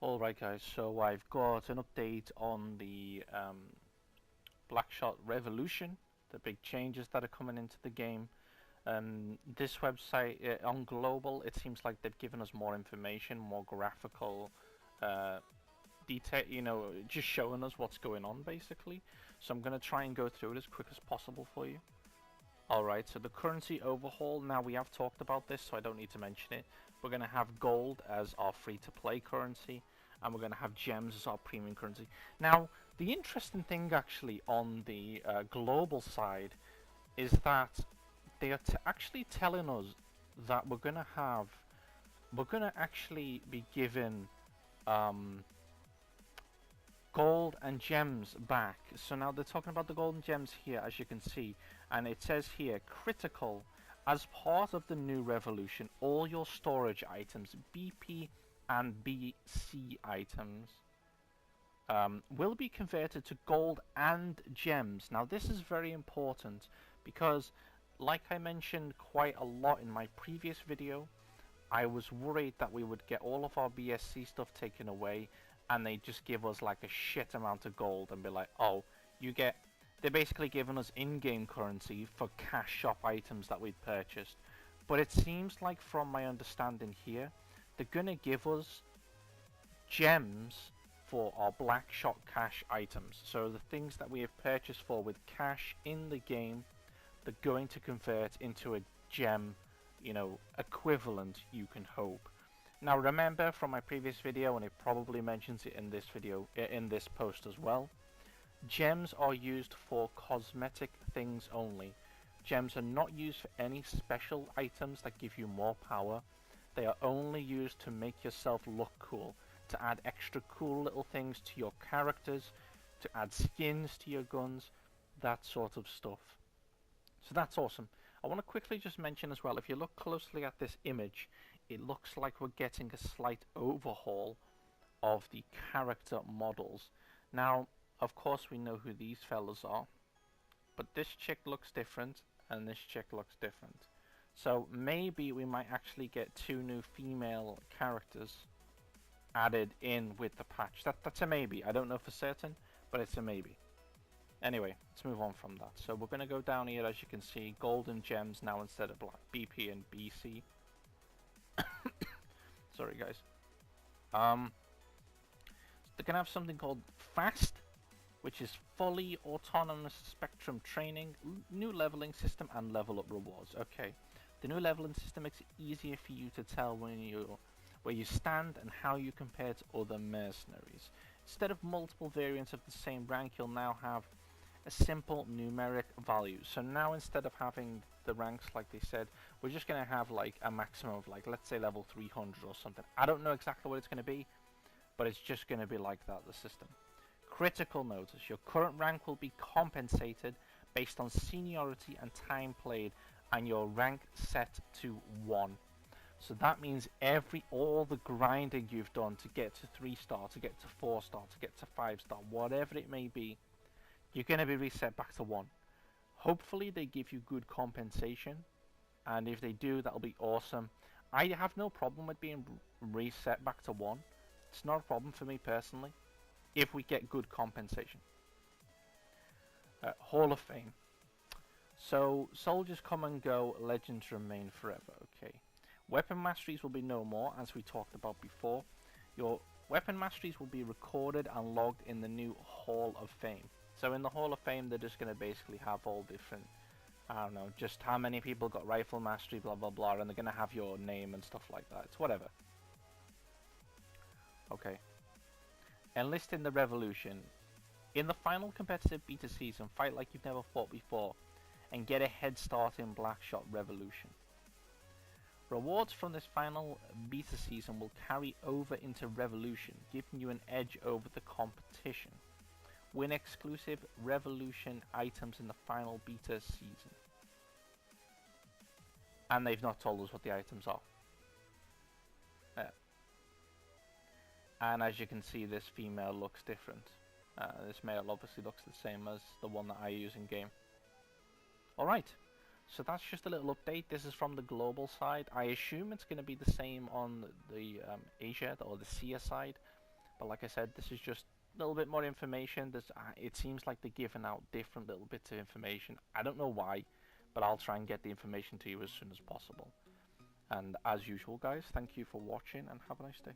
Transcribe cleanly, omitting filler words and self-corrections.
Alright guys, so I've got an update on the Blackshot REVOLUTION, the big changes that are coming into the game. This website, on global, it seems like they've given us more information, more graphical detail, just showing us what's going on basically. So I'm going to try and go through it as quick as possible for you. Alright, so the currency overhaul, now we have talked about this, so I don't need to mention it. We're going to have gold as our free-to-play currency, and we're going to have gems as our premium currency. Now, the interesting thing actually on the global side is that they are actually telling us that we're going to actually be given gold and gems back. So now they're talking about the gold and gems here, as you can see, and it says here, critical, as part of the new revolution, all your storage items, BP and BC items, will be converted to gold and gems. Now this is very important because, like I mentioned quite a lot in my previous video, I was worried that we would get all of our BSC stuff taken away and they just give us like a shit amount of gold and be like, oh, they're basically giving us in-game currency for cash shop items that we'd purchased. But it seems like, from my understanding here, they're gonna give us gems for our Blackshot cash items. So the things that we have purchased for with cash in the game, they're going to convert into a gem, equivalent, you can hope. Now remember from my previous video, and it probably mentions it in this video, in this post as well, gems are used for cosmetic things only. Gems are not used for any special items that give you more power. They are only used to make yourself look cool, to add extra cool little things to your characters, to add skins to your guns, that sort of stuff. So that's awesome. I want to quickly just mention as well, if you look closely at this image, it looks like we're getting a slight overhaul of the character models. Now, of course we know who these fellas are, but this chick looks different and this chick looks different. So maybe we might actually get 2 new female characters added in with the patch. That's a maybe. I don't know for certain, but it's a maybe. Anyway, let's move on from that. So we're going to go down here, as you can see, gold and gems now instead of black, BP and BC. Sorry guys. They're going to have something called FAST, which is fully autonomous spectrum training, new leveling system, and level up rewards. Okay, the new leveling system makes it easier for you to tell where you stand and how you compare to other mercenaries. Instead of multiple variants of the same rank, you'll now have a simple numeric value. So now, instead of having the ranks like they said, we're just going to have like a maximum of, like, let's say level 300 or something. I don't know exactly what it's going to be, but it's just going to be like that, the system. Critical notice, your current rank will be compensated based on seniority and time played, and your rank set to 1. So that means all the grinding you've done to get to 3-star, to get to 4-star, to get to 5-star, whatever it may be, you're going to be reset back to 1. Hopefully they give you good compensation, and if they do, that'll be awesome. I have no problem with being reset back to 1. It's not a problem for me personally, if we get good compensation. Hall of Fame. So, soldiers come and go, legends remain forever. Okay. Weapon masteries will be no more, as we talked about before. Your weapon masteries will be recorded and logged in the new Hall of Fame. So in the Hall of Fame, they're just going to basically have all different, I don't know, just how many people got rifle mastery, blah blah blah, and they're going to have your name and stuff like that. It's whatever. Okay. Enlist in the Revolution. In the final competitive beta season, fight like you've never fought before, and get a head start in Blackshot Revolution. Rewards from this final beta season will carry over into Revolution, giving you an edge over the competition. Win exclusive Revolution items in the final beta season. And they've not told us what the items are. And as you can see, this female looks different. This male obviously looks the same as the one that I use in game. Alright, so that's just a little update. This is from the global side. I assume it's going to be the same on the Asia or the SEA side. But like I said, this is just a little bit more information. It seems like they're giving out different little bits of information. I don't know why, but I'll try and get the information to you as soon as possible. And as usual, guys, thank you for watching and have a nice day.